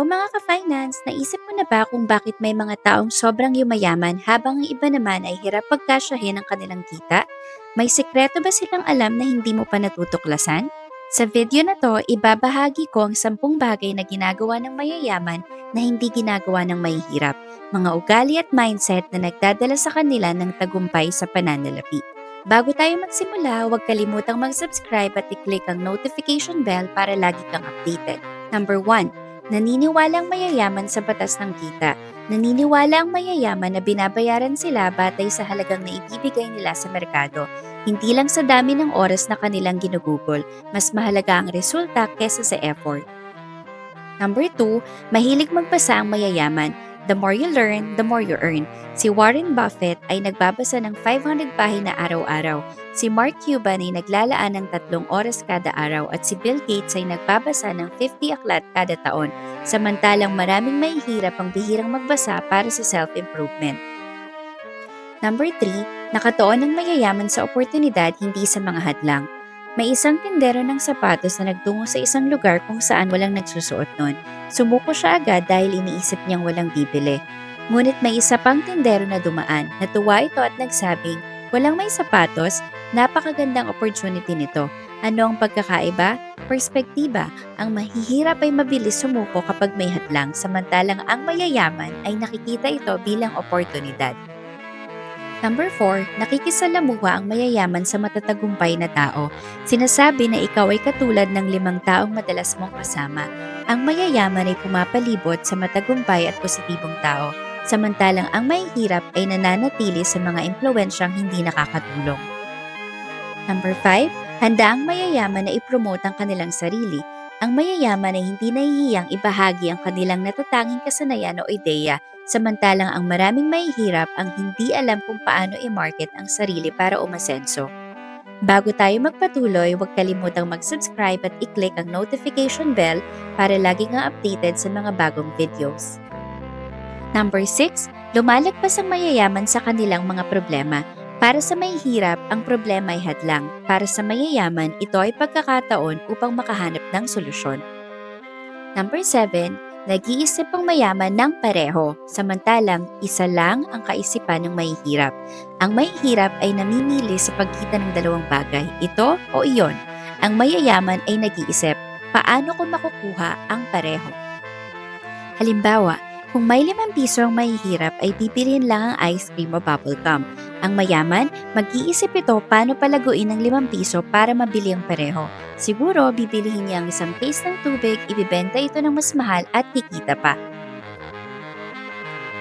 Hello mga ka-finance! Naisip mo na ba kung bakit may mga taong sobrang yumayaman habang ang iba naman ay hirap pagkasyahin ang kanilang kita? May sekreto ba silang alam na hindi mo pa natutuklasan? Sa video na to, ibabahagi ko ang 10 bagay na ginagawa ng mayayaman na hindi ginagawa ng mahihirap, mga ugali at mindset na nagdadala sa kanila ng tagumpay sa pananalapi. Bago tayo magsimula, huwag kalimutang mag-subscribe at i-click ang notification bell para lagi kang updated. Number 1. Naniniwala ang mayayaman sa batas ng kita. Naniniwala ang mayayaman na binabayaran sila batay sa halagang na ibibigay nila sa merkado. Hindi lang sa dami ng oras na kanilang ginugugol, mas mahalaga ang resulta kesa sa effort. Number 2, mahilig magbasa ang mayayaman. The more you learn, the more you earn. Si Warren Buffett ay nagbabasa ng 500 pahina araw-araw. Si Mark Cuban ay naglalaan ng 3 oras kada araw at si Bill Gates ay nagbabasa ng 50 aklat kada taon. Samantalang maraming mahihirap ang bihirang magbasa para sa self-improvement. Number 3, nakatuon ang mayayaman sa oportunidad hindi sa mga hadlang. May isang tindero ng sapatos na nagtungo sa isang lugar kung saan walang nagsusuot nun. Sumuko siya agad dahil iniisip niyang walang bibili. Ngunit may isa pang tindero na dumaan. Natuwa ito at nagsabing, walang may sapatos, napakagandang opportunity nito. Ano ang pagkakaiba? Perspektiba. Ang mahihirap ay mabilis sumuko kapag may hadlang, samantalang ang mayayaman ay nakikita ito bilang oportunidad. Number 4, nakikisalamuha ang mayayaman sa matatagumpay na tao. Sinasabi na ikaw ay katulad ng 5 taong madalas mong kasama. Ang mayayaman ay pumapalibot sa matagumpay at positibong tao, samantalang ang mahihirap ay nananatili sa mga impluwensyang hindi nakakatulong. Number 5, handa ang mayayaman na ipromote ang kanilang sarili. Ang mayayaman ay hindi nahihiyang ibahagi ang kanilang natatanging kasanayan o ideya, samantalang ang maraming mahihirap ang hindi alam kung paano i-market ang sarili para umasenso. Bago tayo magpatuloy, huwag kalimutang mag-subscribe at i-click ang notification bell para lagi kang updated sa mga bagong videos. Number 6, lumalagpas ang mayayaman sa kanilang mga problema. Para sa mahihirap, ang problema ay hadlang. Para sa mayayaman, ito ay pagkakataon upang makahanap ng solusyon. Number 7, nag-iisip ang mayaman ng pareho, samantalang isa lang ang kaisipan ng mahihirap. Ang mahihirap ay namimili sa pagitan ng dalawang bagay, ito o iyon. Ang mayayaman ay nag-iisip, paano ko makukuha ang pareho? Halimbawa, kung may 5 piso ang mahihirap ay bibilhin lang ang ice cream o bubble gum. Ang mayaman, mag-iisip ito paano palaguin ang 5 piso para mabili ang pareho. Siguro, bibilihin niya ang isang case ng tubig, ibibenta ito ng mas mahal at kikita pa.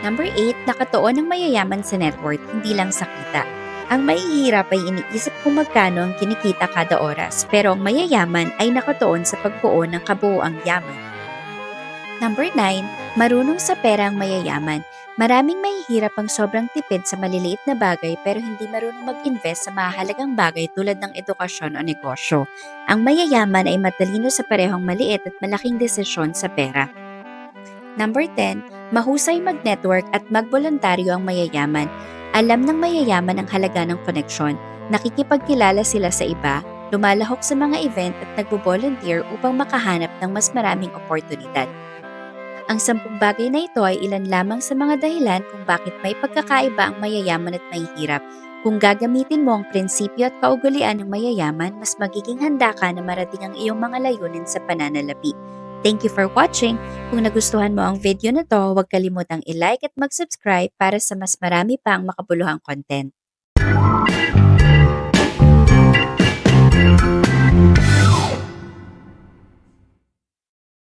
Number 8, nakatuon ang mayayaman sa net worth, hindi lang sa kita. Ang mahihirap ay iniisip kung magkano ang kinikita kada oras, pero ang mayayaman ay nakatuon sa pagbuo ng kabuuang yaman. Number 9, marunong sa pera ang mayayaman. Maraming mahihirap ang sobrang tipid sa maliliit na bagay pero hindi marunong mag-invest sa mahalagang bagay tulad ng edukasyon o negosyo. Ang mayayaman ay matalino sa parehong maliit at malaking desisyon sa pera. Number 10, mahusay mag-network at mag-voluntaryo ang mayayaman. Alam ng mayayaman ang halaga ng koneksyon. Nakikipagkilala sila sa iba, lumalahok sa mga event at nagbo-volunteer upang makahanap ng mas maraming oportunidad. Ang 10 bagay na ito ay ilan lamang sa mga dahilan kung bakit may pagkakaiba ang mayayaman at mahihirap. Kung gagamitin mo ang prinsipyo at kaugalian ng mayayaman, mas magiging handa ka na marating ang iyong mga layunin sa pananalapi. Thank you for watching. Kung nagustuhan mo ang video na to, huwag kalimutang i-like at mag-subscribe para sa mas marami pang makabuluhang content.